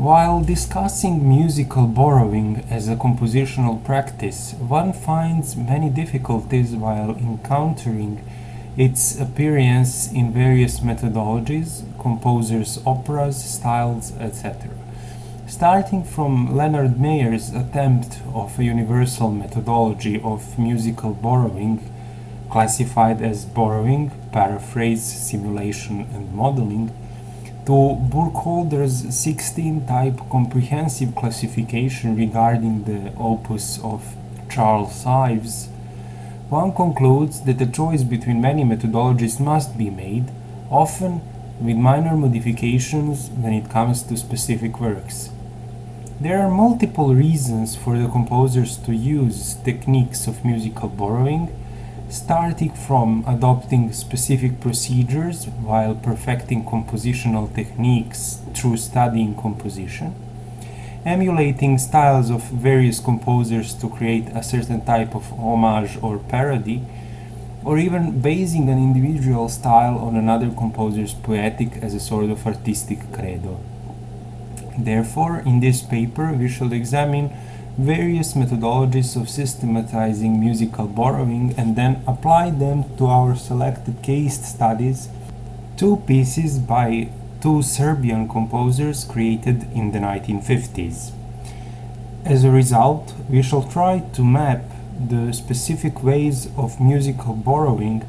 While discussing musical borrowing as a compositional practice, one finds many difficulties while encountering its appearance in various methodologies, composers' operas, styles, etc. Starting from Leonard Mayer's attempt of a universal methodology of musical borrowing, classified as borrowing, paraphrase, simulation, and modeling, to Burkholder's 16-type comprehensive classification regarding the opus of Charles Ives, one concludes that a choice between many methodologies must be made, often with minor modifications when it comes to specific works. There are multiple reasons for the composers to use techniques of musical borrowing, starting from adopting specific procedures while perfecting compositional techniques through studying composition, emulating styles of various composers to create a certain type of homage or parody, or even basing an individual style on another composer's poetic as a sort of artistic credo. Therefore, in this paper we shall examine various methodologies of systematizing musical borrowing and then apply them to our selected case studies, two pieces by two Serbian composers created in the 1950s. As a result, we shall try to map the specific ways of musical borrowing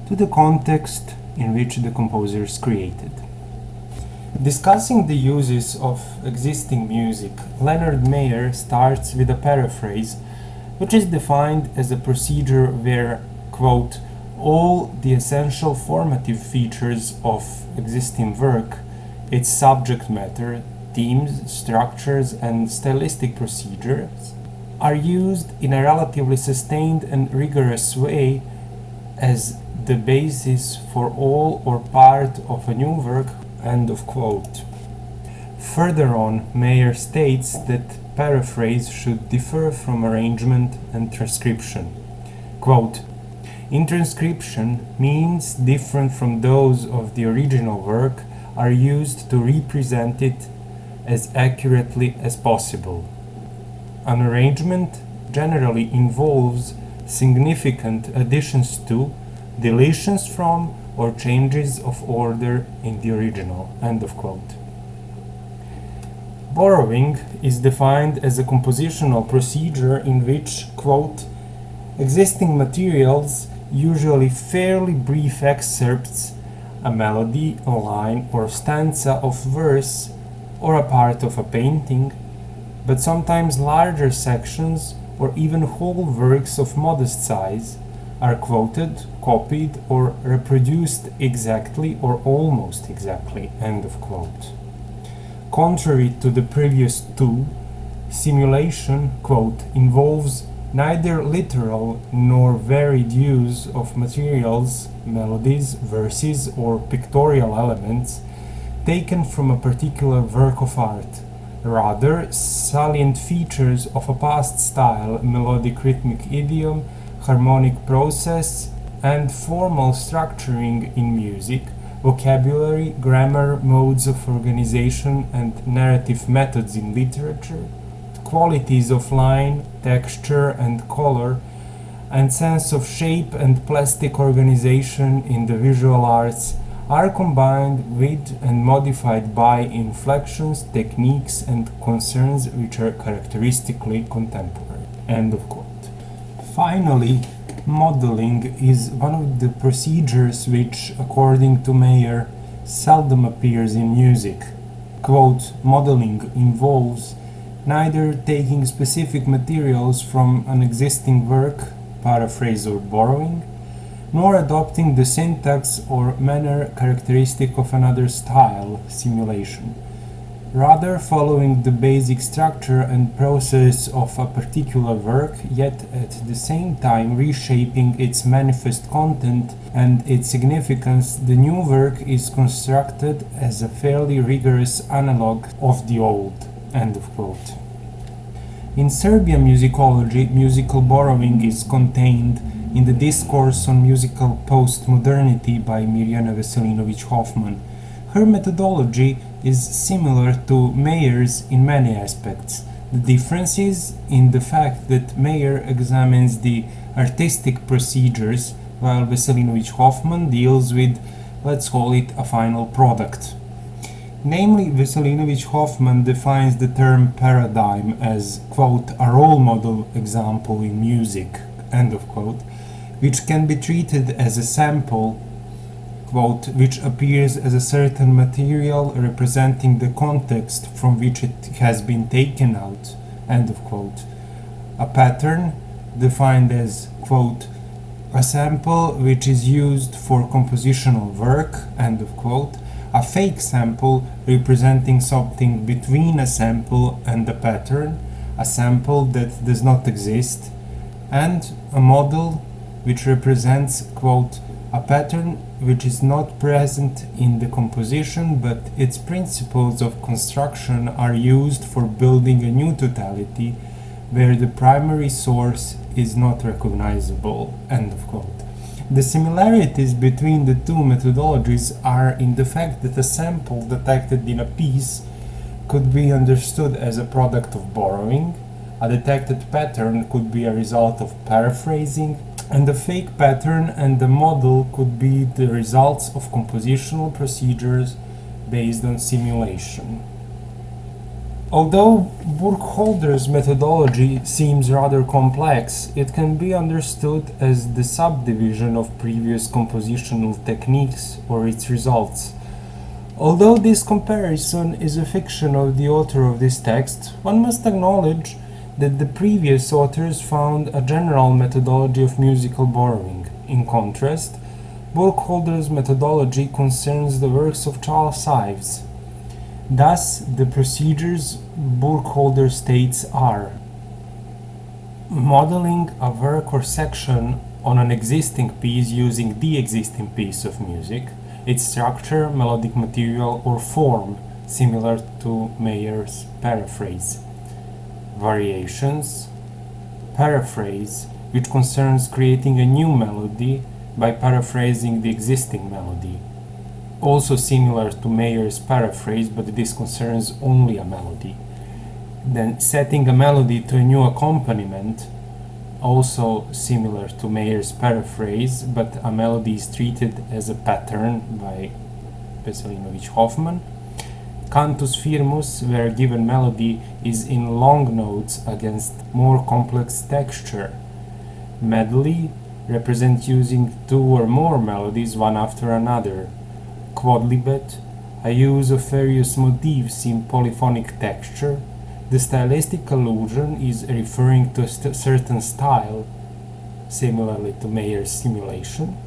to the context in which the composers created. Discussing the uses of existing music, Leonard Mayer starts with a paraphrase, which is defined as a procedure where, quote, all the essential formative features of existing work, its subject matter, themes, structures, and stylistic procedures, are used in a relatively sustained and rigorous way as the basis for all or part of a new work. End of quote. Further on, Mayer states that paraphrase should differ from arrangement and transcription. Quote, in transcription, means different from those of the original work are used to represent it as accurately as possible. An arrangement generally involves significant additions to, deletions from, or changes of order in the original. End of quote. Borrowing is defined as a compositional procedure in which, quote, existing materials, usually fairly brief excerpts, a melody, a line, or stanza of verse, or a part of a painting, but sometimes larger sections or even whole works of modest size, are quoted, copied, or reproduced exactly or almost exactly. End of quote. Contrary to the previous two, simulation, quote, involves neither literal nor varied use of materials, melodies, verses, or pictorial elements taken from a particular work of art. Rather, salient features of a past style, melodic rhythmic idiom, harmonic process, and formal structuring in music, vocabulary, grammar, modes of organization, and narrative methods in literature, qualities of line, texture, and color, and sense of shape and plastic organization in the visual arts are combined with and modified by inflections, techniques, and concerns which are characteristically contemporary. End of quote. Finally, modeling is one of the procedures which, according to Mayer, seldom appears in music. Quote, modeling involves neither taking specific materials from an existing work, paraphrase or borrowing, nor adopting the syntax or manner characteristic of another style, simulation. Rather, following the basic structure and process of a particular work, yet at the same time reshaping its manifest content and its significance, the new work is constructed as a fairly rigorous analog of the old. End of quote. In Serbian musicology, musical borrowing is contained in the Discourse on Musical Postmodernity by Mirjana Veselinović Hoffman. Her methodology is similar to Mayer's in many aspects. The difference is in the fact that Mayer examines the artistic procedures, while Veselinović-Hoffmann deals with, let's call it, a final product. Namely, Veselinović-Hoffmann defines the term paradigm as, quote, a role model example in music, end of quote, which can be treated as a sample, quote, which appears as a certain material representing the context from which it has been taken out, end of quote. A pattern defined as, quote, a sample which is used for compositional work, end of quote. A fake sample representing something between a sample and a pattern, a sample that does not exist, and a model which represents, quote, a pattern which is not present in the composition, but its principles of construction are used for building a new totality where the primary source is not recognizable, end of quote. The similarities between the two methodologies are in the fact that a sample detected in a piece could be understood as a product of borrowing, a detected pattern could be a result of paraphrasing, and the fake pattern and the model could be the results of compositional procedures based on simulation. Although Burkholder's methodology seems rather complex, it can be understood as the subdivision of previous compositional techniques or its results. Although this comparison is a fiction of the author of this text, one must acknowledge that the previous authors found a general methodology of musical borrowing. In contrast, Burkholder's methodology concerns the works of Charles Ives. Thus, the procedures Burkholder states are modeling a work or section on an existing piece using the existing piece of music, its structure, melodic material, or form, similar to Mayer's paraphrase. Variations, paraphrase, which concerns creating a new melody by paraphrasing the existing melody. Also similar to Mayer's paraphrase, but this concerns only a melody. Then setting a melody to a new accompaniment, also similar to Mayer's paraphrase, but a melody is treated as a pattern by Veselinović-Hoffmann. Cantus firmus, where a given melody is in long notes against more complex texture. Medley represents using two or more melodies one after another. Quodlibet, a use of various motifs in polyphonic texture. The stylistic allusion is referring to a certain style, similarly to Mayer's simulation.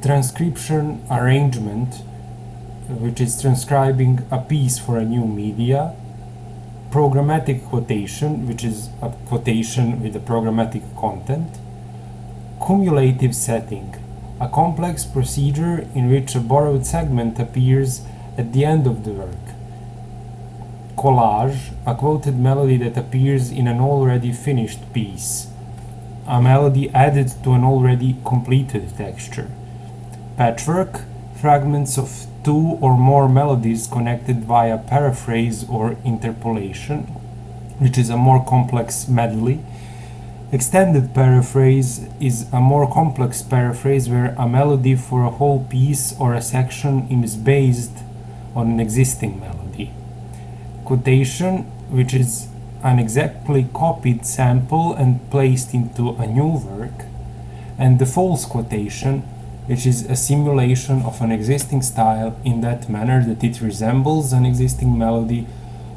Transcription arrangement, which is transcribing a piece for a new media. Programmatic quotation, which is a quotation with a programmatic content. Cumulative setting, a complex procedure in which a borrowed segment appears at the end of the work. Collage, a quoted melody that appears in an already finished piece, a melody added to an already completed texture. Patchwork, fragments of two or more melodies connected via paraphrase or interpolation, which is a more complex medley. Extended paraphrase is a more complex paraphrase where a melody for a whole piece or a section is based on an existing melody. Quotation, which is an exactly copied sample and placed into a new work. And the false quotation, which is a simulation of an existing style in that manner that it resembles an existing melody,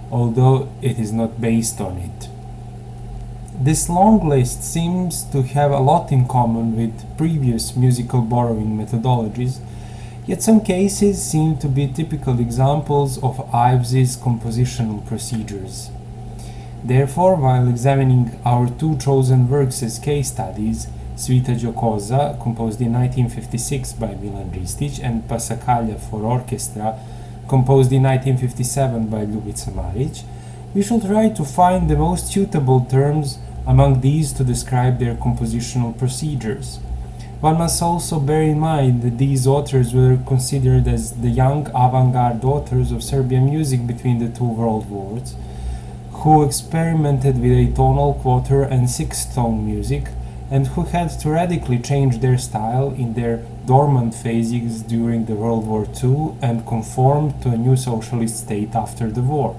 although it is not based on it. This long list seems to have a lot in common with previous musical borrowing methodologies, yet some cases seem to be typical examples of Ives's compositional procedures. Therefore, while examining our two chosen works as case studies, Suita Giocosa, composed in 1956 by Milan Ristic, and Passacaglia for orchestra, composed in 1957 by Ljubica Marić, we shall try to find the most suitable terms among these to describe their compositional procedures. One must also bear in mind that these authors were considered as the young avant-garde authors of Serbian music between the two world wars, who experimented with atonal, quarter and sixth-tone music, and who had to radically change their style in their dormant phases during the World War II and conform to a new socialist state after the war.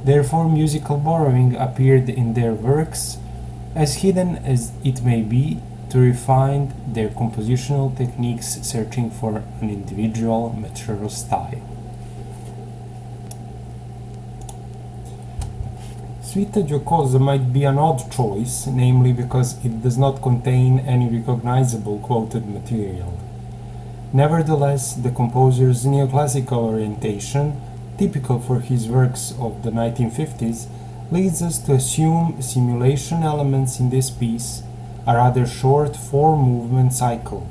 Therefore, musical borrowing appeared in their works, as hidden as it may be, to refine their compositional techniques, searching for an individual mature style. Svita Giocosa might be an odd choice, namely because it does not contain any recognizable quoted material. Nevertheless, the composer's neoclassical orientation, typical for his works of the 1950s, leads us to assume simulation elements in this piece, a rather short four-movement cycle,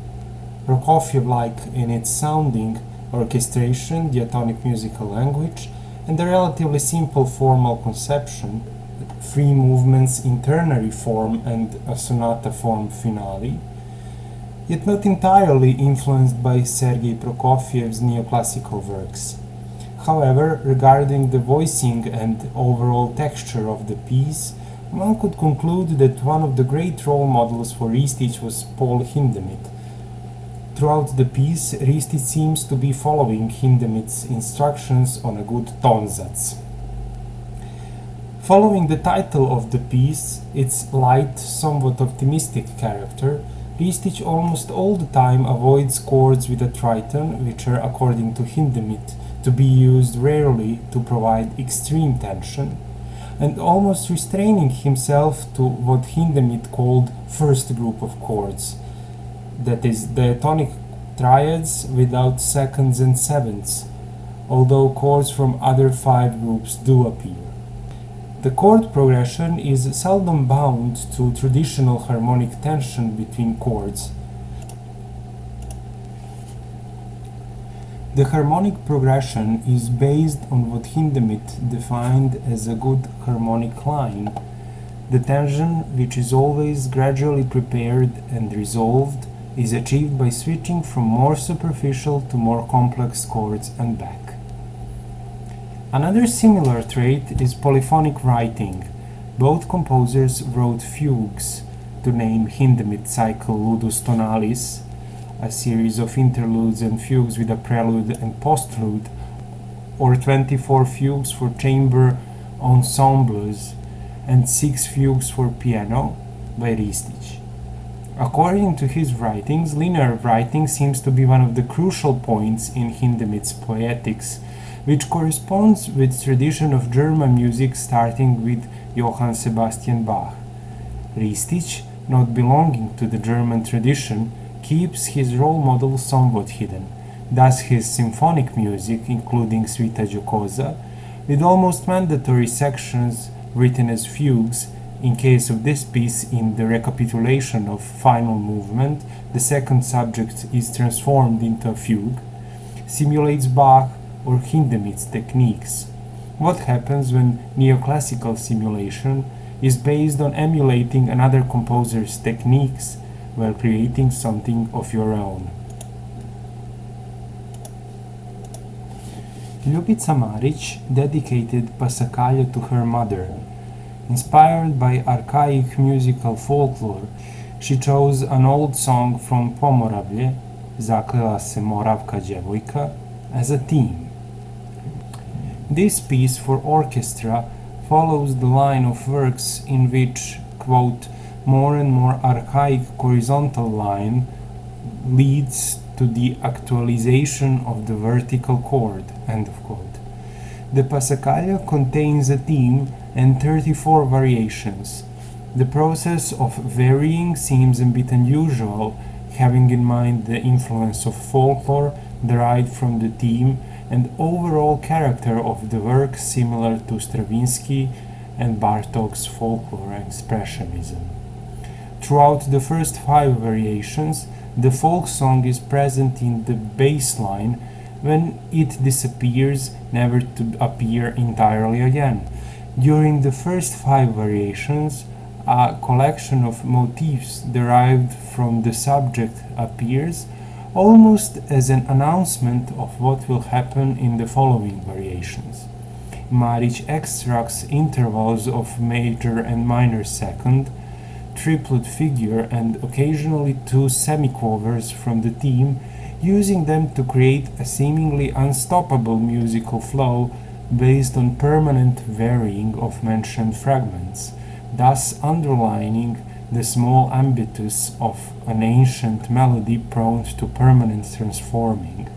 Prokofiev-like in its sounding, orchestration, diatonic musical language, and a relatively simple formal conception, three movements in ternary form and a sonata form finale, yet not entirely influenced by Sergei Prokofiev's neoclassical works. However, regarding the voicing and overall texture of the piece, one could conclude that one of the great role models for Ristić was Paul Hindemith. Throughout the piece, Ristić seems to be following Hindemith's instructions on a good tonzats. Following the title of the piece, its light, somewhat optimistic character, Ristić almost all the time avoids chords with a triton, which are, according to Hindemith, to be used rarely to provide extreme tension, and almost restraining himself to what Hindemith called first group of chords, that is, diatonic triads without seconds and sevenths, although chords from other five groups do appear. The chord progression is seldom bound to traditional harmonic tension between chords. The harmonic progression is based on what Hindemith defined as a good harmonic line. The tension, which is always gradually prepared and resolved, is achieved by switching from more superficial to more complex chords and back. Another similar trait is polyphonic writing. Both composers wrote fugues, to name Hindemith's cycle Ludus Tonalis, a series of interludes and fugues with a prelude and postlude, or 24 fugues for chamber ensembles and 6 fugues for piano by Ristić. According to his writings, linear writing seems to be one of the crucial points in Hindemith's poetics, which corresponds with tradition of German music starting with Johann Sebastian Bach. Ristić, not belonging to the German tradition, keeps his role model somewhat hidden. Thus his symphonic music, including Svita Giocosa, with almost mandatory sections written as fugues. In case of this piece, in the recapitulation of final movement, the second subject is transformed into a fugue, simulates Bach or Hindemith's techniques. What happens when neoclassical simulation is based on emulating another composer's techniques while creating something of your own? Ljubica Marić dedicated Pasacalja to her mother. Inspired by archaic musical folklore, she chose an old song from Pomoravlje, Zaklela se Moravka djevojka, as a theme. This piece for orchestra follows the line of works in which, quote, more and more archaic horizontal line leads to the actualization of the vertical chord, end of quote. The Pasacalja contains a theme and 34 variations. The process of varying seems a bit unusual, having in mind the influence of folklore derived from the theme and overall character of the work similar to Stravinsky and Bartók's folklore expressionism. Throughout the first 5 variations, the folk song is present in the bass line when it disappears, never to appear entirely again. During the first 5 variations, a collection of motifs derived from the subject appears, almost as an announcement of what will happen in the following variations. Marić extracts intervals of major and minor second, triplet figure, and occasionally two semiquavers from the theme, using them to create a seemingly unstoppable musical flow based on permanent varying of mentioned fragments, thus underlining the small impetus of an ancient melody prone to permanent transforming.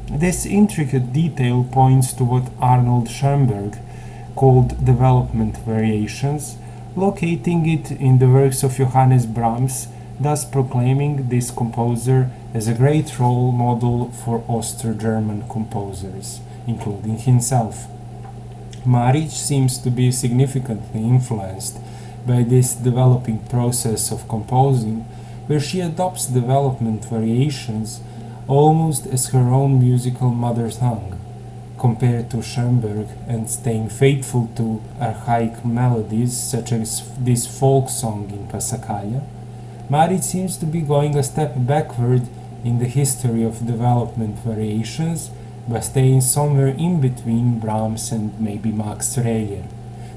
This intricate detail points to what Arnold Schoenberg called development variations, locating it in the works of Johannes Brahms, thus proclaiming this composer as a great role model for Austro-German composers, including himself. Marić seems to be significantly influenced by this developing process of composing, where she adopts development variations almost as her own musical mother tongue, compared to Schoenberg, and staying faithful to archaic melodies such as this folk song in Passacaglia. Marić seems to be going a step backward in the history of development variations by staying somewhere in between Brahms and maybe Max Reger.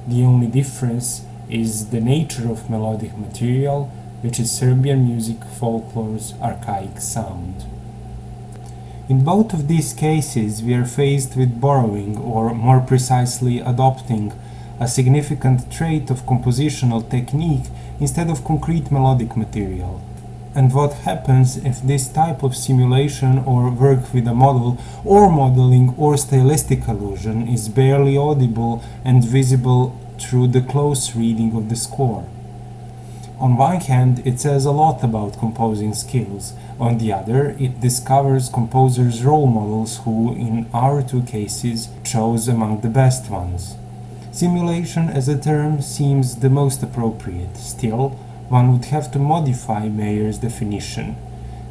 The only difference is the nature of melodic material, which is Serbian music folklore's archaic sound. In both of these cases, we are faced with borrowing, or more precisely adopting, a significant trait of compositional technique instead of concrete melodic material. And what happens if this type of simulation or work with a model or modeling or stylistic allusion is barely audible and visible through the close reading of the score? On one hand, it says a lot about composing skills. On the other, it discovers composers' role models who, in our two cases, chose among the best ones. Simulation as a term seems the most appropriate. Still, one would have to modify Mayer's definition,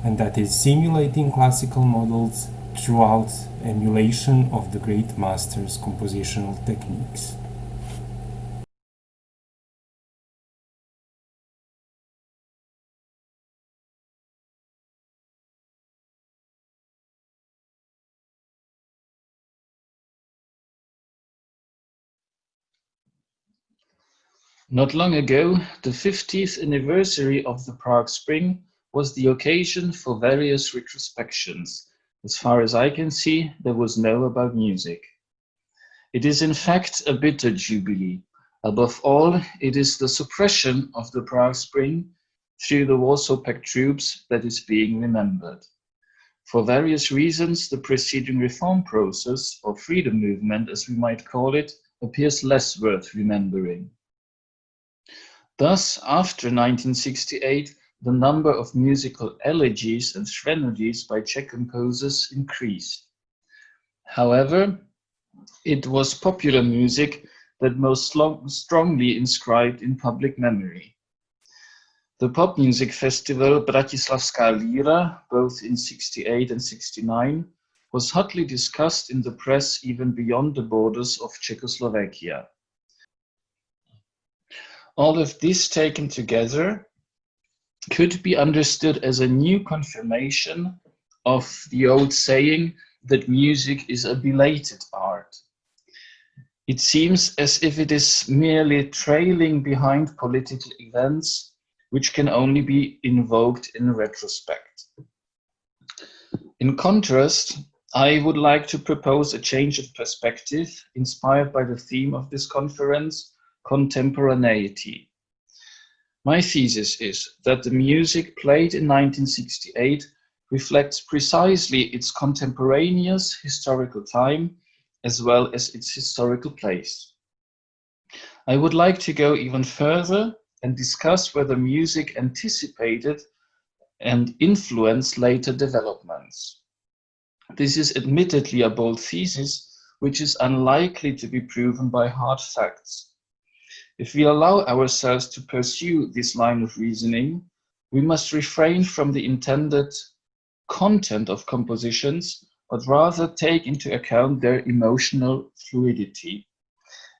and that is simulating classical models throughout emulation of the great master's compositional techniques. Not long ago, the 50th anniversary of the Prague Spring was the occasion for various retrospections. As far as I can see, there was no about music. It is in fact a bitter jubilee. Above all, it is the suppression of the Prague Spring through the Warsaw Pact troops that is being remembered. For various reasons, the preceding reform process, or freedom movement as we might call it, appears less worth remembering. Thus, after 1968, the number of musical elegies and threnodies by Czech composers increased. However, it was popular music that most strongly inscribed in public memory. The pop music festival Bratislavská Líra, both in 68 and 69, was hotly discussed in the press even beyond the borders of Czechoslovakia. All of this taken together could be understood as a new confirmation of the old saying that music is a belated art. It seems as if it is merely trailing behind political events, which can only be invoked in retrospect. In contrast, I would like to propose a change of perspective inspired by the theme of this conference, Contemporaneity. My thesis is that the music played in 1968 reflects precisely its contemporaneous historical time as well as its historical place. I would like to go even further and discuss whether music anticipated and influenced later developments. This is admittedly a bold thesis, which is unlikely to be proven by hard facts. If we allow ourselves to pursue this line of reasoning, we must refrain from the intended content of compositions, but rather take into account their emotional fluidity.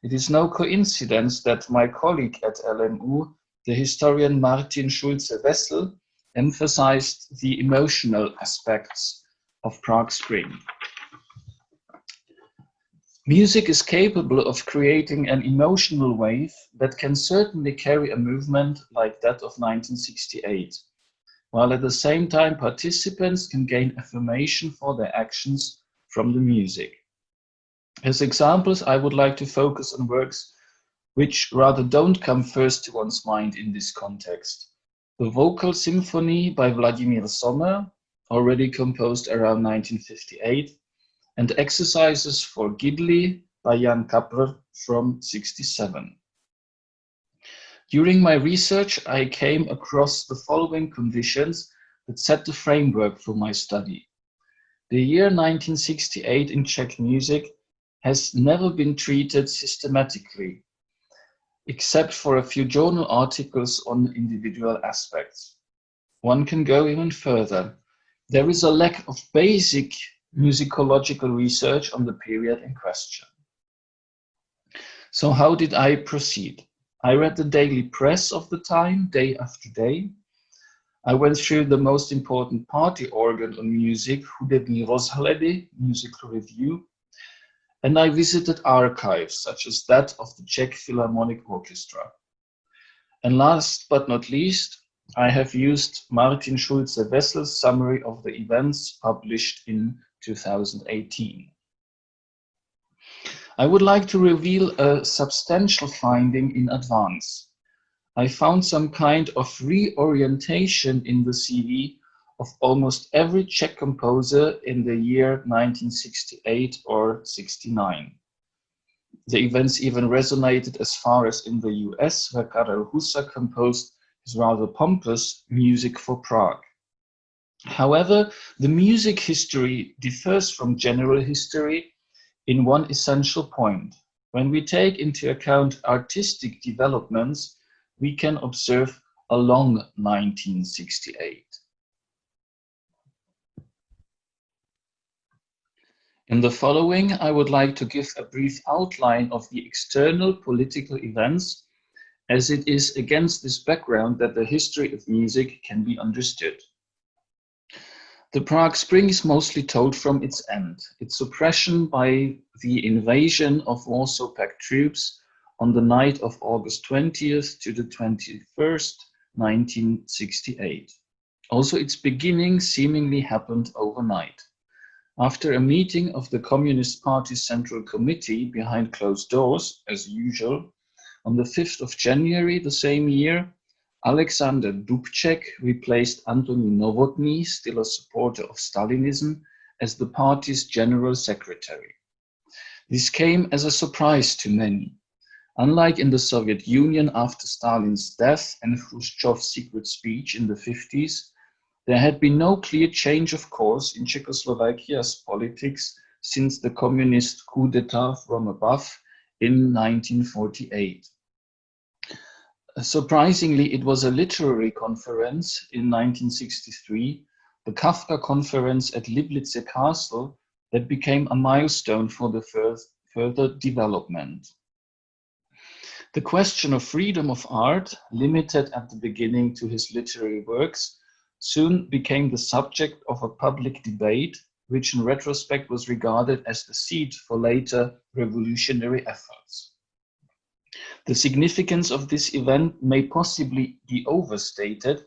It is no coincidence that my colleague at LMU, the historian Martin Schulze-Wessel, emphasized the emotional aspects of Prague Spring. Music is capable of creating an emotional wave that can certainly carry a movement like that of 1968, while at the same time participants can gain affirmation for their actions from the music. As examples, I would like to focus on works which rather don't come first to one's mind in this context. The Vocal Symphony by Vladimir Sommer, already composed around 1958, and Exercises for Gidli by Jan Kapper from 1967. During my research, I came across the following conditions that set the framework for my study. The year 1968 in Czech music has never been treated systematically, except for a few journal articles on individual aspects. One can go even further. There is a lack of basic musicological research on the period in question. So how did I proceed? I read the daily press of the time, day after day. I went through the most important party organ on music, Hudební rozhledy, musical review, and I visited archives such as that of the Czech Philharmonic Orchestra. And last but not least, I have used Martin Schulze-Wessel's summary of the events published in 2018. I would like to reveal a substantial finding in advance. I found some kind of reorientation in the CV of almost every Czech composer in the year 1968 or 69. The events even resonated as far as in the US, where Karel Husa composed his rather pompous Music for Prague. However, the music history differs from general history in one essential point. When we take into account artistic developments, we can observe a long 1968. In the following, I would like to give a brief outline of the external political events, as it is against this background that the history of music can be understood. The Prague Spring is mostly told from its end, its suppression by the invasion of Warsaw Pact troops on the night of August 20th to the 21st, 1968. Also, its beginning seemingly happened overnight. After a meeting of the Communist Party's Central Committee behind closed doors, as usual, on the 5th of January the same year, Alexander Dubček replaced Antoni Novotný, still a supporter of Stalinism, as the party's general secretary. This came as a surprise to many. Unlike in the Soviet Union after Stalin's death and Khrushchev's secret speech in the 50s, there had been no clear change of course in Czechoslovakia's politics since the communist coup d'etat from above in 1948. Surprisingly, it was a literary conference in 1963, the Kafka Conference at Liblice Castle, that became a milestone for the further development. The question of freedom of art, limited at the beginning to his literary works, soon became the subject of a public debate, which in retrospect was regarded as the seed for later revolutionary efforts. The significance of this event may possibly be overstated,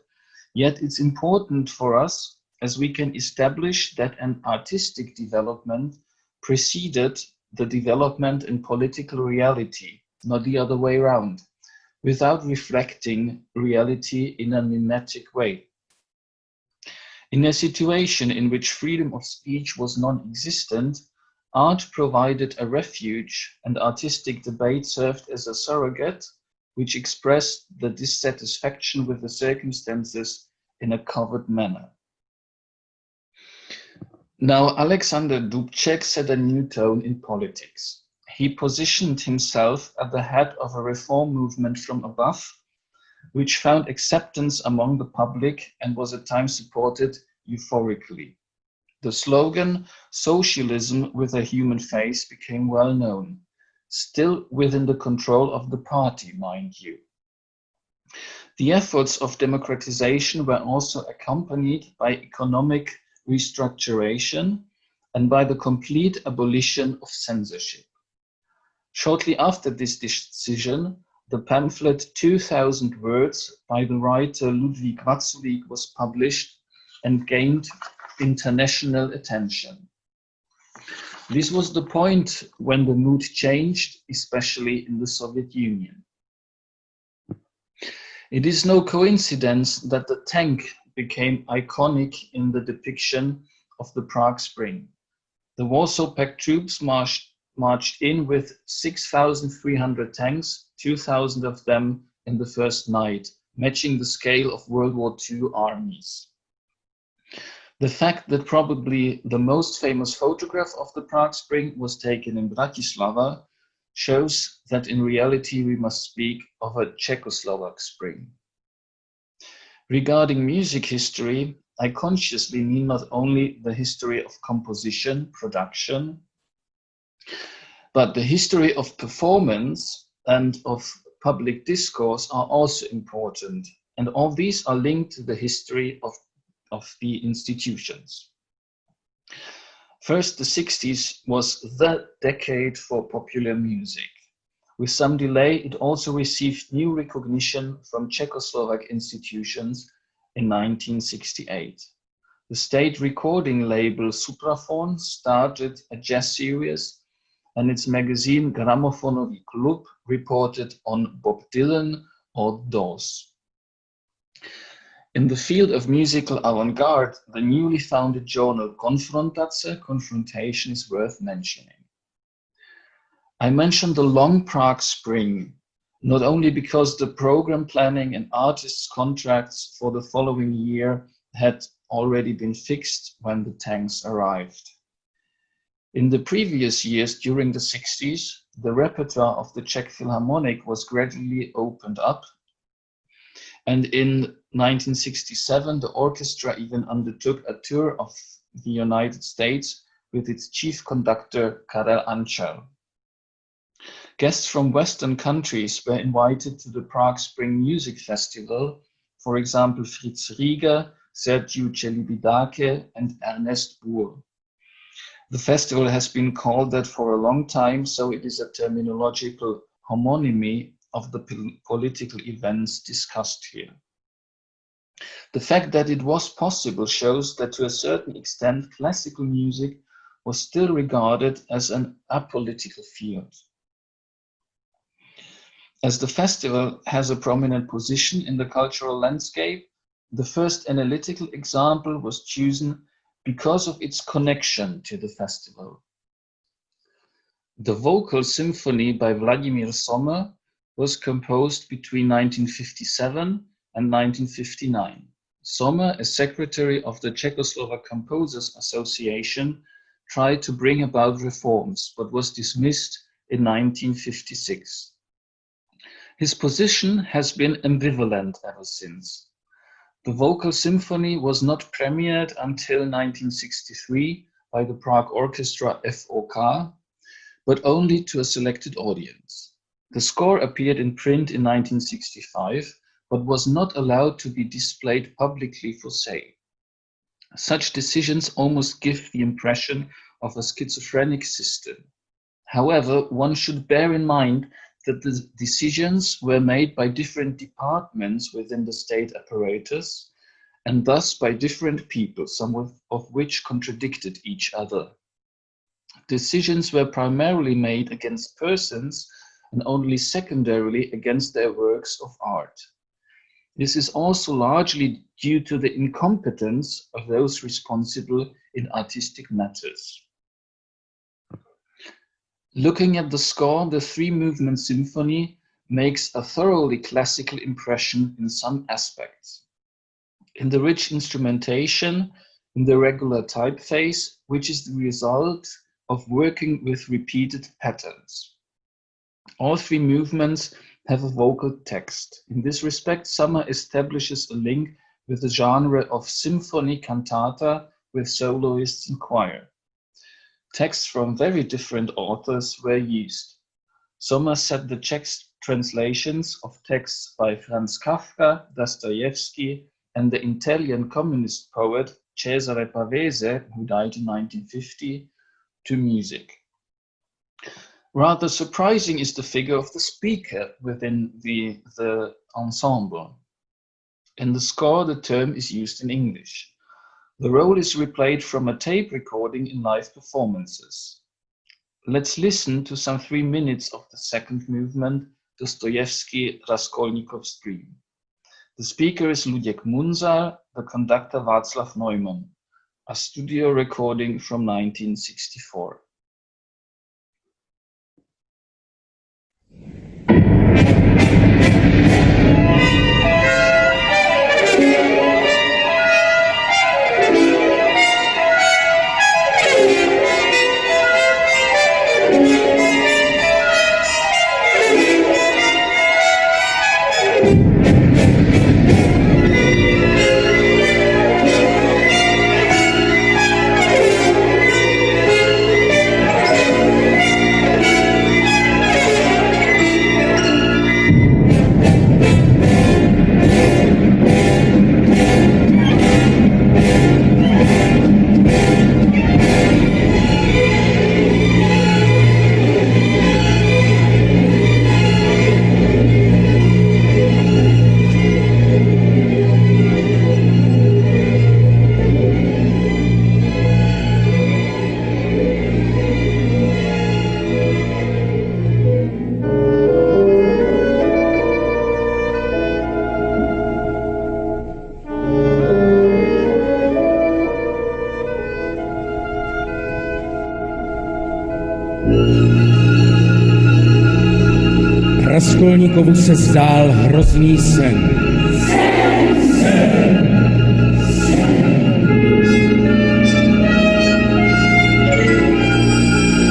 yet it's important for us as we can establish that an artistic development preceded the development in political reality, not the other way around, without reflecting reality in a mimetic way. In a situation in which freedom of speech was non-existent, art provided a refuge and artistic debate served as a surrogate which expressed the dissatisfaction with the circumstances in a covert manner. Now, Alexander Dubček set a new tone in politics. He positioned himself at the head of a reform movement from above, which found acceptance among the public and was at times supported euphorically. The slogan, "Socialism with a human face," became well known. still within the control of the party, mind you. The efforts of democratization were also accompanied by economic restructuration and by the complete abolition of censorship. Shortly after this decision, the pamphlet 2000 Words by the writer Ludwig-Maximilians was published and gained international attention. This was the point when the mood changed, especially in the Soviet Union. It is no coincidence that the tank became iconic in the depiction of the Prague Spring. The Warsaw Pact troops marched in with 6,300 tanks, 2,000 of them in the first night, matching the scale of World War II armies. The fact that probably the most famous photograph of the Prague Spring was taken in Bratislava shows that in reality we must speak of a Czechoslovak spring. Regarding music history, I consciously mean not only the history of composition, production, but the history of performance and of public discourse are also important, and all these are linked to the history of the institutions. First, the 60s was the decade for popular music. With some delay, it also received new recognition from Czechoslovak institutions in 1968. The state recording label Supraphon started a jazz series, and its magazine Gramophonový klub reported on Bob Dylan or DOS. In the field of musical avant-garde, the newly founded journal Konfrontace, Confrontation, is worth mentioning. I mentioned the long Prague Spring, not only because the program planning and artists' contracts for the following year had already been fixed when the tanks arrived. In the previous years, during the 60s, the repertoire of the Czech Philharmonic was gradually opened up, and in 1967, the orchestra even undertook a tour of the United States with its chief conductor, Karel Ančer. Guests from Western countries were invited to the Prague Spring Music Festival, for example, Fritz Rieger, Sergiu Celibidache, and Ernest Boer. The festival has been called that for a long time, so it is a terminological homonymy of the political events discussed here. The fact that it was possible shows that to a certain extent classical music was still regarded as an apolitical field. As the festival has a prominent position in the cultural landscape, the first analytical example was chosen because of its connection to the festival. The vocal symphony by Vladimír Sommer was composed between 1957 and 1959. Sommer, as secretary of the Czechoslovak Composers Association, tried to bring about reforms, but was dismissed in 1956. His position has been ambivalent ever since. The vocal symphony was not premiered until 1963 by the Prague Orchestra FOK, but only to a selected audience. The score appeared in print in 1965, but was not allowed to be displayed publicly for sale. Such decisions almost give the impression of a schizophrenic system. However, one should bear in mind that the decisions were made by different departments within the state apparatus, and thus by different people, some of which contradicted each other. Decisions were primarily made against persons and only secondarily against their works of art. This is also largely due to the incompetence of those responsible in artistic matters. Looking at the score, the three-movement symphony makes a thoroughly classical impression in some aspects. In the rich instrumentation, in the regular typeface, which is the result of working with repeated patterns. All three movements have a vocal text. In this respect, Sommer establishes a link with the genre of symphony cantata with soloists and choir. Texts from very different authors were used. Sommer said the Czech translations of texts by Franz Kafka, Dostoevsky, and the Italian communist poet Cesare Pavese, who died in 1950, to music. Rather surprising is the figure of the speaker within the ensemble. In the score, the term is used in English. The role is replayed from a tape recording in live performances. Let's listen to some 3 minutes of the second movement, Dostoevsky Raskolnikov's Dream. The speaker is Luděk Munzar, the conductor Václav Neumann, a studio recording from 1964. Raskolníkovu se zdál hrozný sen.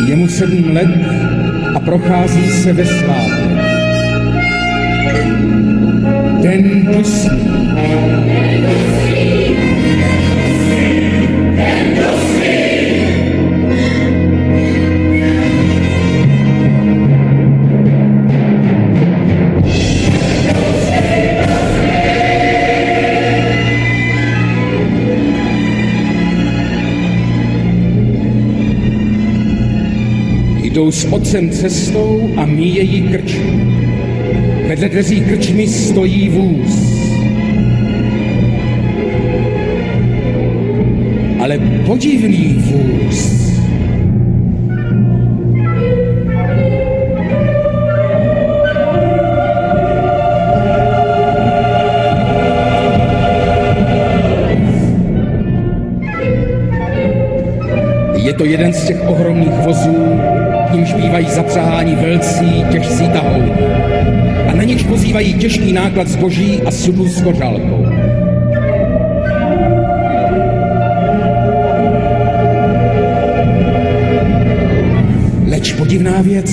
Je mu 7 let a prochází se ve svátek. Ten dusný. Jdou s otcem cestou a míjejí krčmu. Vedle dveří krčmy stojí vůz. Ale podivný vůz. Je to jeden z těch ohromných vozů, nímž bývají zapřaháni velcí těžcí tahouni. A na něž pozývají těžký náklad zboží a sudu s kořálkou. Leč podivná věc,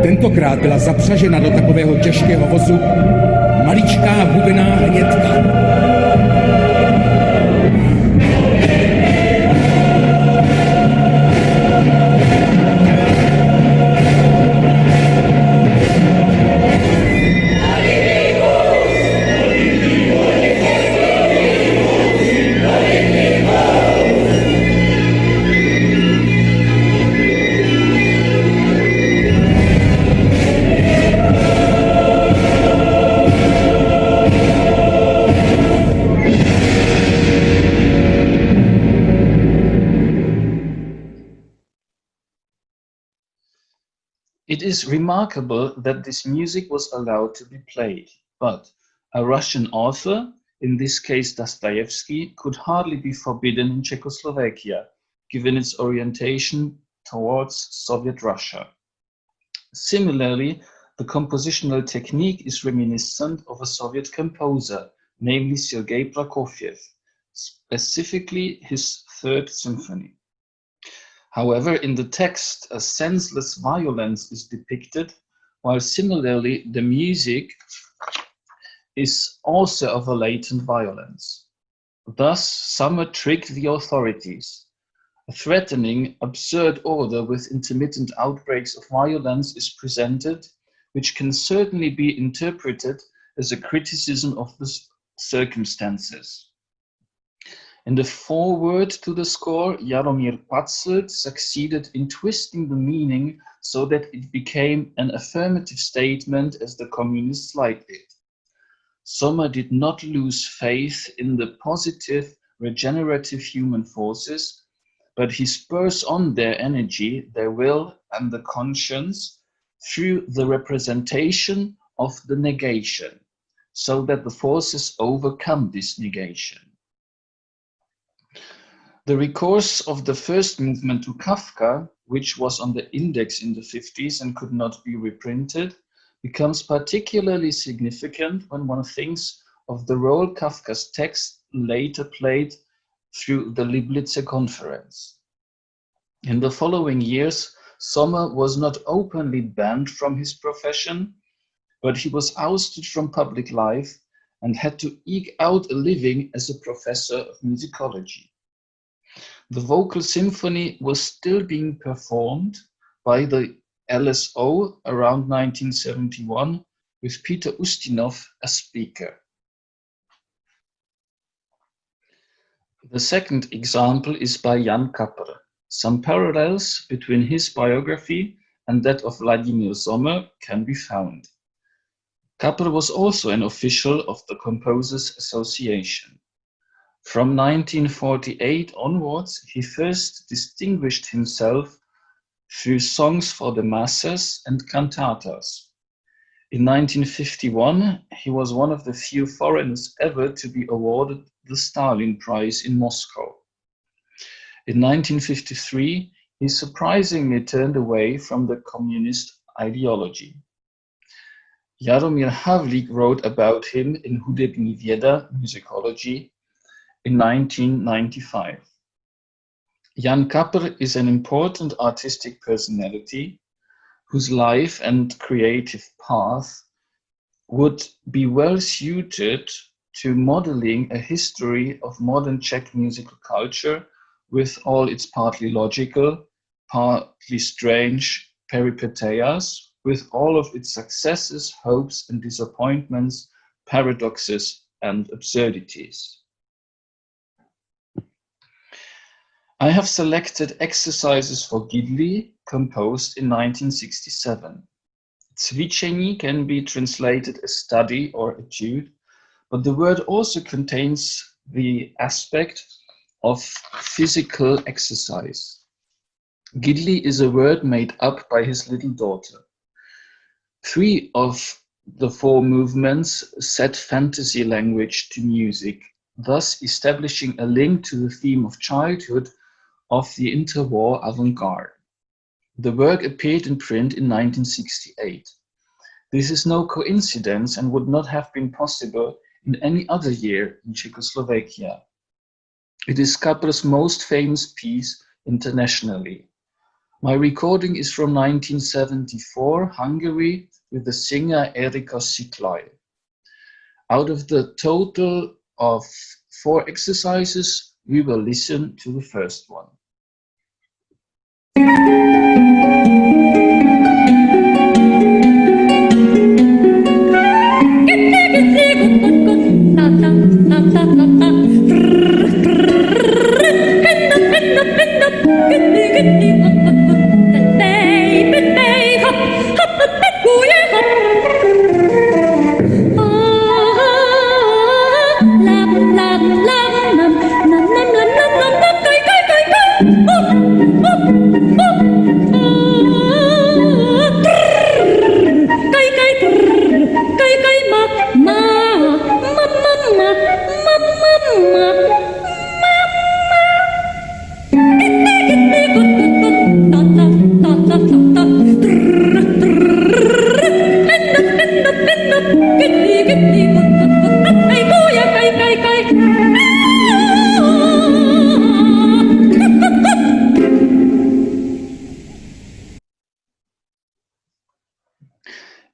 tentokrát byla zapřažena do takového těžkého vozu maličká hubená hnědka. It is remarkable that this music was allowed to be played, but a Russian author, in this case Dostoevsky, could hardly be forbidden in Czechoslovakia, given its orientation towards Soviet Russia. Similarly, the compositional technique is reminiscent of a Soviet composer, namely Sergei Prokofiev, specifically his Third Symphony. However, in the text, a senseless violence is depicted, while similarly the music is also of a latent violence. Thus, Sommer tricked the authorities. A threatening, absurd order with intermittent outbreaks of violence is presented, which can certainly be interpreted as a criticism of the circumstances. In the foreword to the score, Jaromír Pacelt succeeded in twisting the meaning so that it became an affirmative statement as the communists liked it. Sommer did not lose faith in the positive, regenerative human forces, but he spurs on their energy, their will, and the conscience through the representation of the negation, so that the forces overcome this negation. The recourse of the first movement to Kafka, which was on the index in the 50s and could not be reprinted, becomes particularly significant when one thinks of the role Kafka's text later played through the Liblice Conference. In the following years, Sommer was not openly banned from his profession, but he was ousted from public life and had to eke out a living as a professor of musicology. The vocal symphony was still being performed by the LSO around 1971 with Peter Ustinov as speaker. The second example is by Jan Kapr. Some parallels between his biography and that of Vladimir Sommer can be found. Kapr was also an official of the Composers Association. From 1948 onwards, he first distinguished himself through songs for the masses and cantatas. In 1951, he was one of the few foreigners ever to be awarded the Stalin Prize in Moscow. In 1953, he surprisingly turned away from the communist ideology. Jaromír Havlík wrote about him in Hudební věda, Musicology, in 1995. Jan Kapr is an important artistic personality whose life and creative path would be well suited to modeling a history of modern Czech musical culture with all its partly logical, partly strange peripeteias, with all of its successes, hopes and disappointments, paradoxes and absurdities. I have selected exercises for Gidli, composed in 1967. Cvičení can be translated as study or etude, but the word also contains the aspect of physical exercise. Gidli is a word made up by his little daughter. 3 of the 4 movements set fantasy language to music, thus establishing a link to the theme of childhood of the interwar avant-garde. The work appeared in print in 1968. This is no coincidence and would not have been possible in any other year in Czechoslovakia. It is Kapr's most famous piece internationally. My recording is from 1974, Hungary, with the singer Erika Siklay. Out of the total of 4 exercises, we will listen to the first one.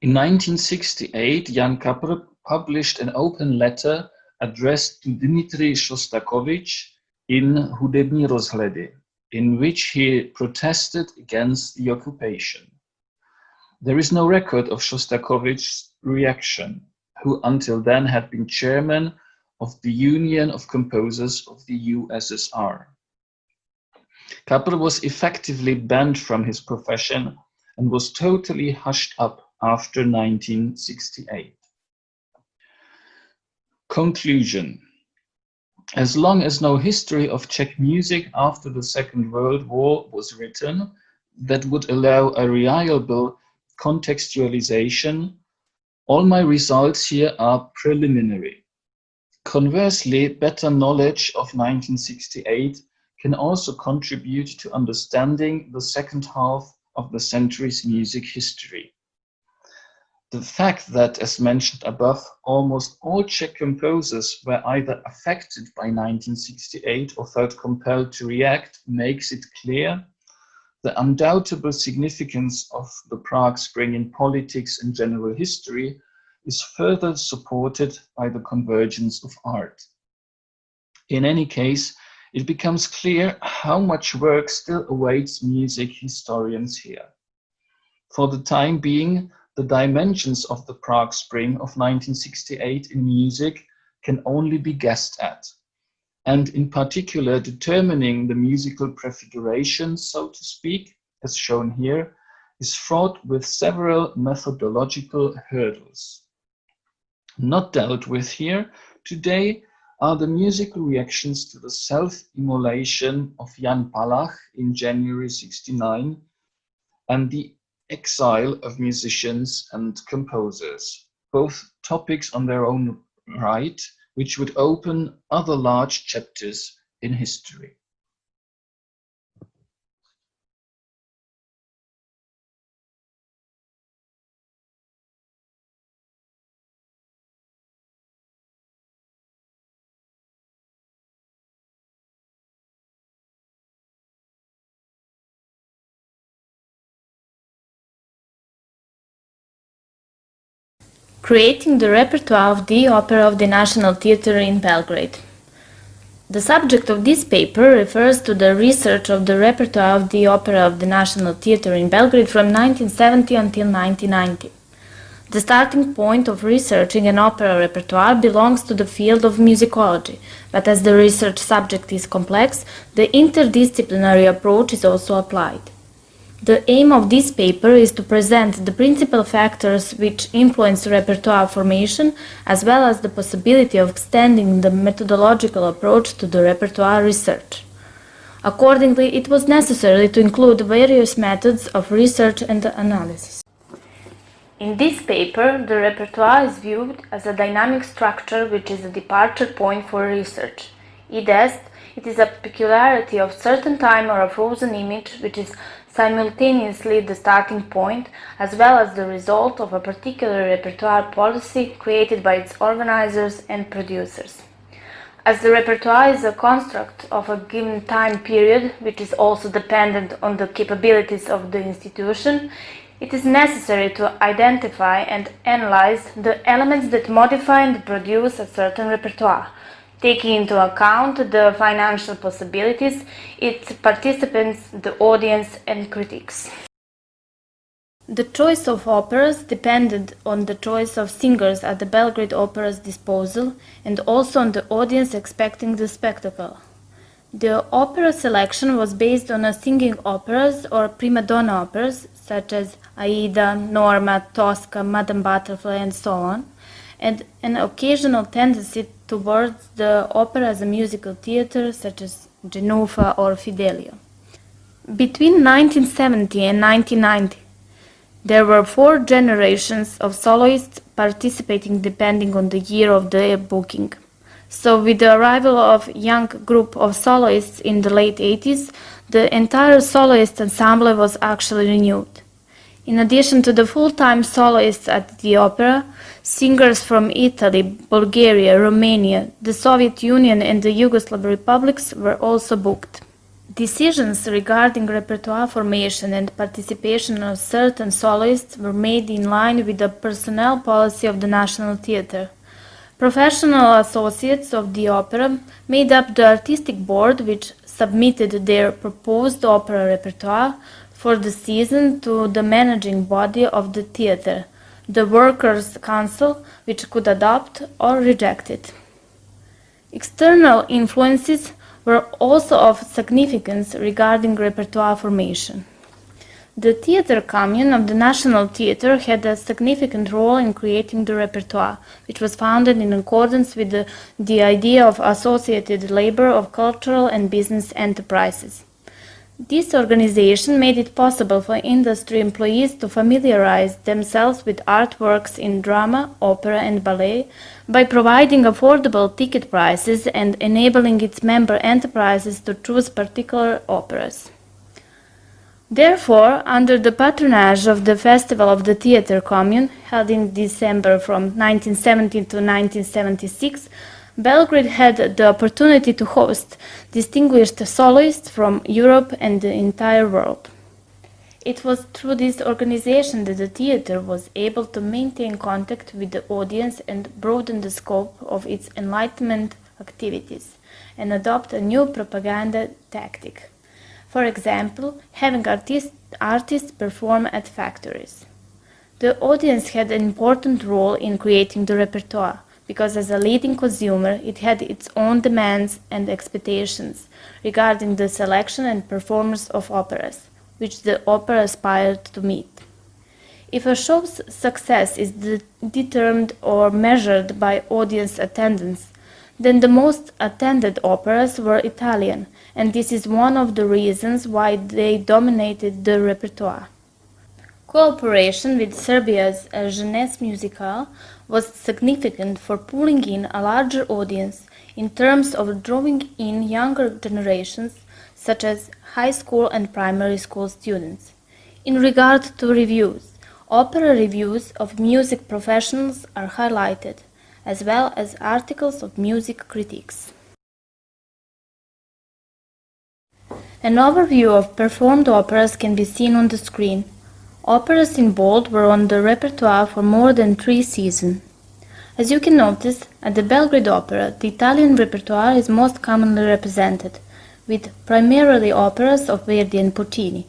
In 1968, Jan Kapr published an open letter addressed to Dmitri Shostakovich in Hudební rozhledy. in which he protested against the occupation. There is no record of Shostakovich's reaction, who until then had been chairman of the Union of Composers of the USSR. Kappel was effectively banned from his profession and was totally hushed up after 1968. Conclusion. As long as no history of Czech music after the Second World War was written that would allow a reliable contextualization, all my results here are preliminary. Conversely, better knowledge of 1968 can also contribute to understanding the second half of the century's music history. The fact that, as mentioned above, almost all Czech composers were either affected by 1968 or felt compelled to react makes it clear the undoubtable significance of the Prague Spring in politics and general history is further supported by the convergence of art. In any case, it becomes clear how much work still awaits music historians here. For the time being, the dimensions of the Prague Spring of 1968 in music can only be guessed at, and in particular determining the musical prefiguration, so to speak, as shown here, is fraught with several methodological hurdles. Not dealt with here today are the musical reactions to the self-immolation of Jan Palach in January 1969 and the exile of musicians and composers, both topics on their own right, which would open other large chapters in history. Creating the repertoire of the opera of the National Theatre in Belgrade. The subject of this paper refers to the research of the repertoire of the opera of the National Theatre in Belgrade from 1970 until 1990. The starting point of researching an opera repertoire belongs to the field of musicology, but as the research subject is complex, the interdisciplinary approach is also applied. The aim of this paper is to present the principal factors which influence repertoire formation, as well as the possibility of extending the methodological approach to the repertoire research. Accordingly, it was necessary to include various methods of research and analysis. In this paper, the repertoire is viewed as a dynamic structure which is a departure point for research. I.e., it is a peculiarity of certain time or a frozen image which is simultaneously the starting point as well as the result of a particular repertoire policy created by its organizers and producers. As the repertoire is a construct of a given time period which is also dependent on the capabilities of the institution, it is necessary to identify and analyze the elements that modify and produce a certain repertoire, taking into account the financial possibilities, its participants, the audience, and critics. The choice of operas depended on the choice of singers at the Belgrade Opera's disposal and also on the audience expecting the spectacle. The opera selection was based on singing operas or prima donna operas such as Aida, Norma, Tosca, Madame Butterfly, and so on, and an occasional tendency towards the opera as a musical theatre such as Genufa or Fidelio. Between 1970 and 1990, there were 4 generations of soloists participating depending on the year of their booking. So with the arrival of a young group of soloists in the late 80s, the entire soloist ensemble was actually renewed. In addition to the full-time soloists at the opera, singers from Italy, Bulgaria, Romania, the Soviet Union and the Yugoslav republics were also booked. Decisions regarding repertoire formation and participation of certain soloists were made in line with the personnel policy of the National Theatre. Professional associates of the opera made up the artistic board, which submitted their proposed opera repertoire for the season to the managing body of the theatre, the Workers' Council, which could adopt or reject it. External influences were also of significance regarding repertoire formation. The theatre commune of the National Theatre had a significant role in creating the repertoire, which was founded in accordance with the idea of associated labor of cultural and business enterprises. This organization made it possible for industry employees to familiarize themselves with artworks in drama, opera and ballet by providing affordable ticket prices and enabling its member enterprises to choose particular operas. Therefore, under the patronage of the Festival of the Theatre Commune, held in December from 1970 to 1976, Belgrade had the opportunity to host distinguished soloists from Europe and the entire world. It was through this organization that the theatre was able to maintain contact with the audience and broaden the scope of its enlightenment activities, and adopt a new propaganda tactic. For example, having artists perform at factories. The audience had an important role in creating the repertoire, because as a leading consumer it had its own demands and expectations regarding the selection and performance of operas, which the opera aspired to meet. If a show's success is determined or measured by audience attendance, then the most attended operas were Italian, and this is one of the reasons why they dominated the repertoire. Cooperation with Serbia's Jeunesse Musicale was significant for pulling in a larger audience in terms of drawing in younger generations, such as high school and primary school students. In regard to reviews, opera reviews of music professionals are highlighted, as well as articles of music critics. An overview of performed operas can be seen on the screen. Operas in bold were on the repertoire for more than 3 seasons. As you can notice, at the Belgrade Opera, the Italian repertoire is most commonly represented, with primarily operas of Verdi and Puccini.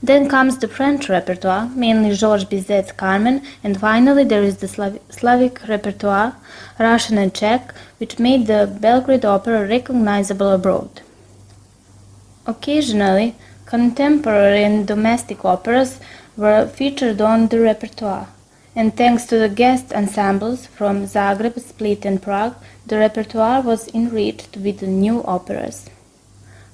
Then comes the French repertoire, mainly Georges Bizet's Carmen, and finally there is the Slavic repertoire, Russian and Czech, which made the Belgrade Opera recognizable abroad. Occasionally, contemporary and domestic operas were featured on the repertoire, and thanks to the guest ensembles from Zagreb, Split and Prague, the repertoire was enriched with new operas.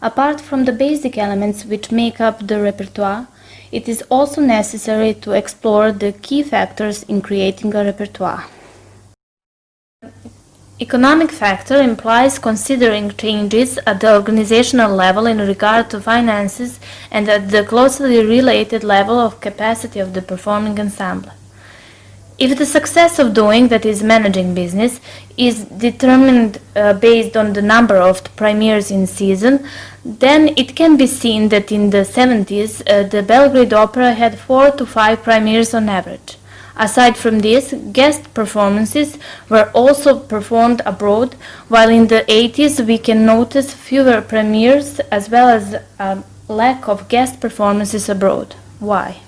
Apart from the basic elements which make up the repertoire, it is also necessary to explore the key factors in creating a repertoire. Economic factor implies considering changes at the organizational level in regard to finances and at the closely related level of capacity of the performing ensemble. If the success of doing, that is managing business, is determined based on the number of premieres in season, then it can be seen that in the 70s the Belgrade Opera had 4 to 5 premieres on average. Aside from this, guest performances were also performed abroad, while in the 80s we can notice fewer premieres as well as a lack of guest performances abroad. Why?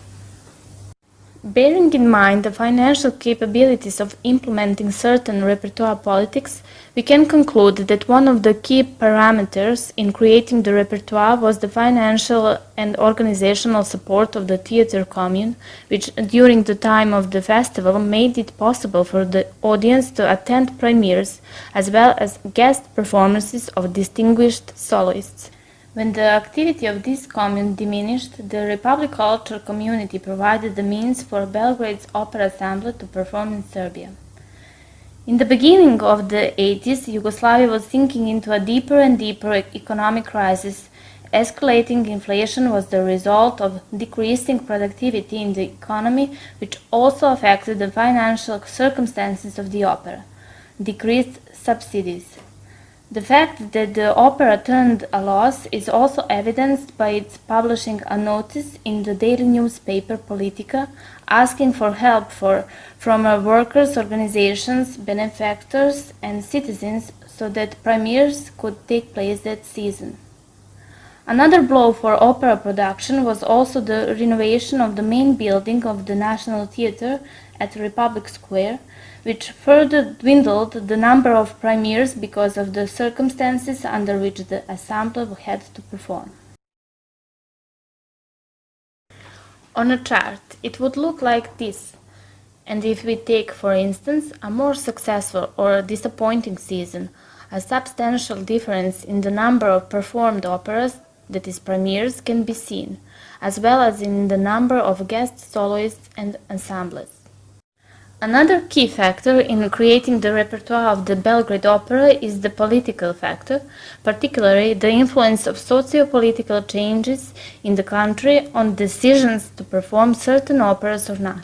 Bearing in mind the financial capabilities of implementing certain repertoire politics, we can conclude that one of the key parameters in creating the repertoire was the financial and organizational support of the theatre commune, which during the time of the festival made it possible for the audience to attend premieres as well as guest performances of distinguished soloists. When the activity of this commune diminished, the Republic culture community provided the means for Belgrade's opera ensemble to perform in Serbia. In the beginning of the 80s, Yugoslavia was sinking into a deeper and deeper economic crisis. Escalating inflation was the result of decreasing productivity in the economy, which also affected the financial circumstances of the opera. Decreased subsidies. The fact that the opera turned a loss is also evidenced by its publishing a notice in the daily newspaper Politica asking for help from workers' organizations, benefactors and citizens so that premieres could take place that season. Another blow for opera production was also the renovation of the main building of the National Theatre at Republic Square, which further dwindled the number of premieres because of the circumstances under which the ensemble had to perform. On a chart, it would look like this, and if we take, for instance, a more successful or a disappointing season, a substantial difference in the number of performed operas, that is premieres, can be seen, as well as in the number of guest soloists and ensembles. Another key factor in creating the repertoire of the Belgrade Opera is the political factor, particularly the influence of socio-political changes in the country on decisions to perform certain operas or not.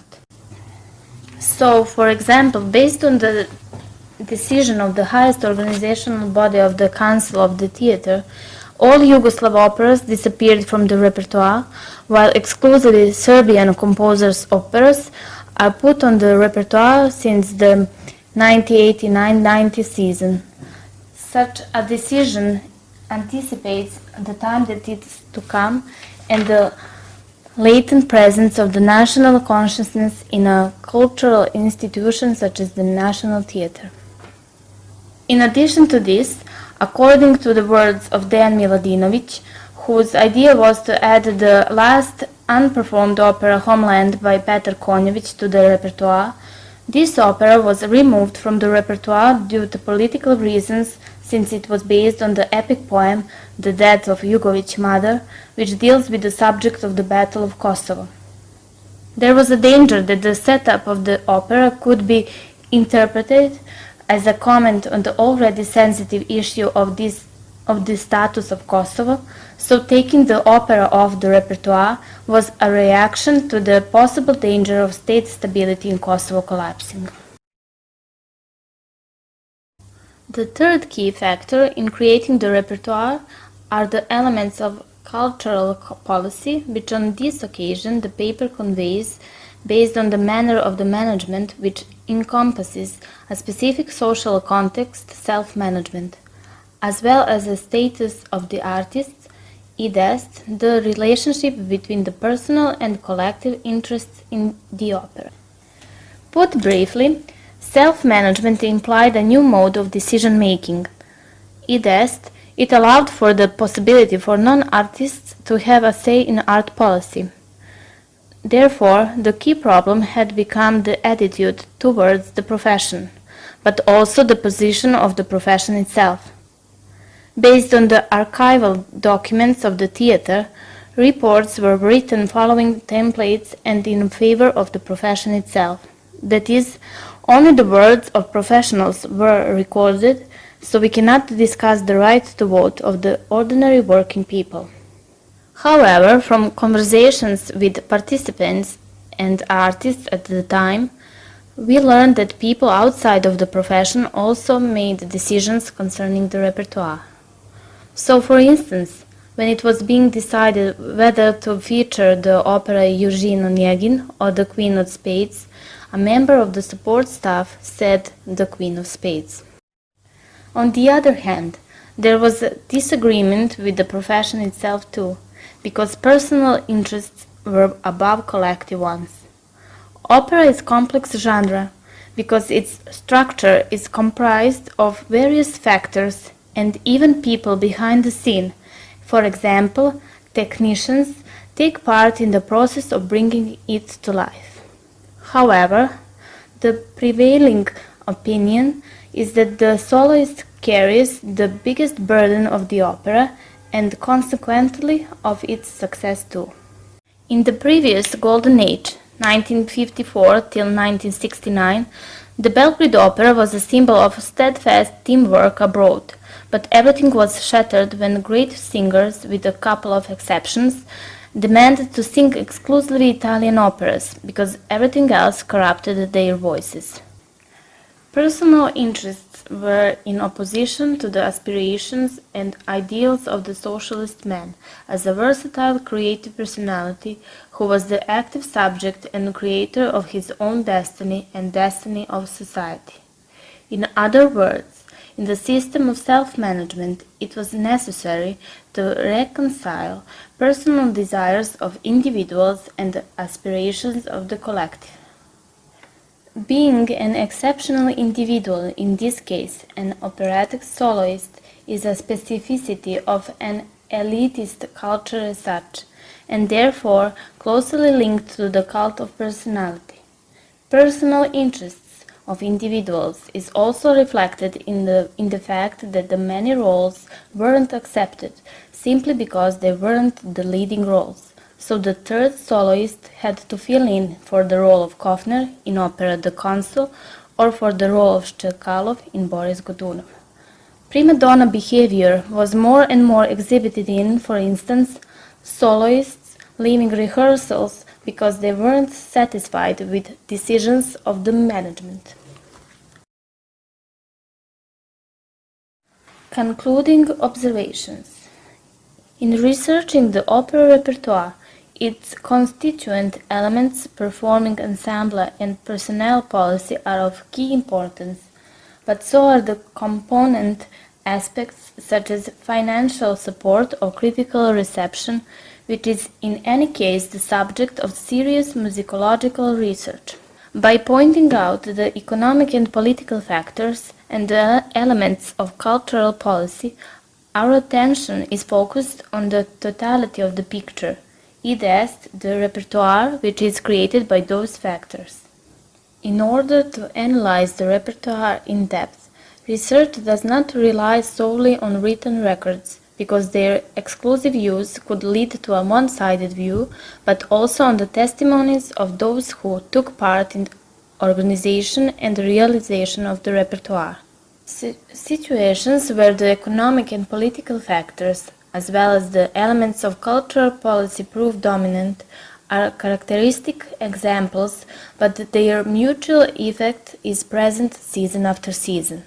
So, for example, based on the decision of the highest organizational body of the Council of the Theatre, all Yugoslav operas disappeared from the repertoire, while exclusively Serbian composers' operas are put on the repertoire since the 1989-90 season. Such a decision anticipates the time that is to come and the latent presence of the national consciousness in a cultural institution such as the National Theatre. In addition to this, according to the words of Dejan Miladinović, whose idea was to add the last unperformed opera Homeland by Petar Konjović to the repertoire, this opera was removed from the repertoire due to political reasons, since it was based on the epic poem The Death of Jugović's Mother, which deals with the subject of the Battle of Kosovo. There was a danger that the setup of the opera could be interpreted as a comment on the already sensitive issue of the status of Kosovo, so taking the opera off the repertoire was a reaction to the possible danger of state stability in Kosovo collapsing. The third key factor in creating the repertoire are the elements of cultural policy, which on this occasion the paper conveys based on the manner of the management, which encompasses a specific social context, self-management, as well as the status of the artists, i.e., the relationship between the personal and collective interests in the opera. Put briefly, self-management implied a new mode of decision-making, i.e., it allowed for the possibility for non-artists to have a say in art policy. Therefore, the key problem had become the attitude towards the profession, but also the position of the profession itself. Based on the archival documents of the theatre, reports were written following templates and in favor of the profession itself. That is, only the words of professionals were recorded, so we cannot discuss the right to vote of the ordinary working people. However, from conversations with participants and artists at the time, we learned that people outside of the profession also made decisions concerning the repertoire. So, for instance, when it was being decided whether to feature the opera Eugene Onegin or the Queen of Spades, a member of the support staff said the Queen of Spades. On the other hand, there was a disagreement with the profession itself too, because personal interests were above collective ones. Opera is complex genre because its structure is comprised of various factors and even people behind the scene. For example, technicians take part in the process of bringing it to life. However, the prevailing opinion is that the soloist carries the biggest burden of the opera and consequently of its success too. In the previous Golden Age, 1954 till 1969, the Belgrade Opera was a symbol of steadfast teamwork abroad, but everything was shattered when great singers, with a couple of exceptions, demanded to sing exclusively Italian operas, because everything else corrupted their voices. Personal interests were in opposition to the aspirations and ideals of the socialist man, as a versatile creative personality who was the active subject and creator of his own destiny and destiny of society. In other words, In the system of self-management, it was necessary to reconcile personal desires of individuals and the aspirations of the collective. Being an exceptional individual, in this case an operatic soloist, is a specificity of an elitist culture as such, and therefore closely linked to the cult of personality. Personal interests of individuals is also reflected in the fact that the many roles weren't accepted simply because they weren't the leading roles. So the third soloist had to fill in for the role of Kofner in opera The Consul or for the role of Shchekalov in Boris Godunov. Prima donna behavior was more and more exhibited in, for instance, soloists leaving rehearsals because they weren't satisfied with decisions of the management. Concluding observations. In researching the opera repertoire, its constituent elements, performing ensemble and personnel policy are of key importance, but so are the component aspects such as financial support or critical reception, which is in any case the subject of serious musicological research. By pointing out the economic and political factors and the elements of cultural policy, our attention is focused on the totality of the picture, i.e., the repertoire which is created by those factors. In order to analyze the repertoire in depth, research does not rely solely on written records, because their exclusive use could lead to a one-sided view, but also on the testimonies of those who took part in organization and realization of the repertoire. Situations where the economic and political factors, as well as the elements of cultural policy, prove dominant, are characteristic examples, but their mutual effect is present season after season.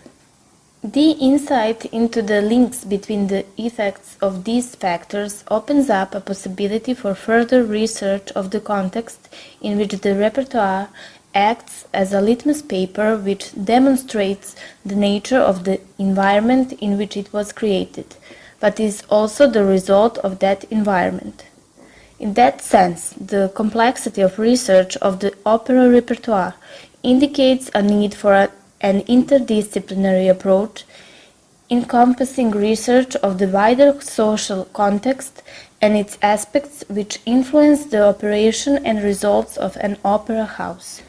The insight into the links between the effects of these factors opens up a possibility for further research of the context in which the repertoire acts as a litmus paper which demonstrates the nature of the environment in which it was created, but is also the result of that environment. In that sense, the complexity of research of the opera repertoire indicates a need for an interdisciplinary approach encompassing research of the wider social context and its aspects which influence the operation and results of an opera house.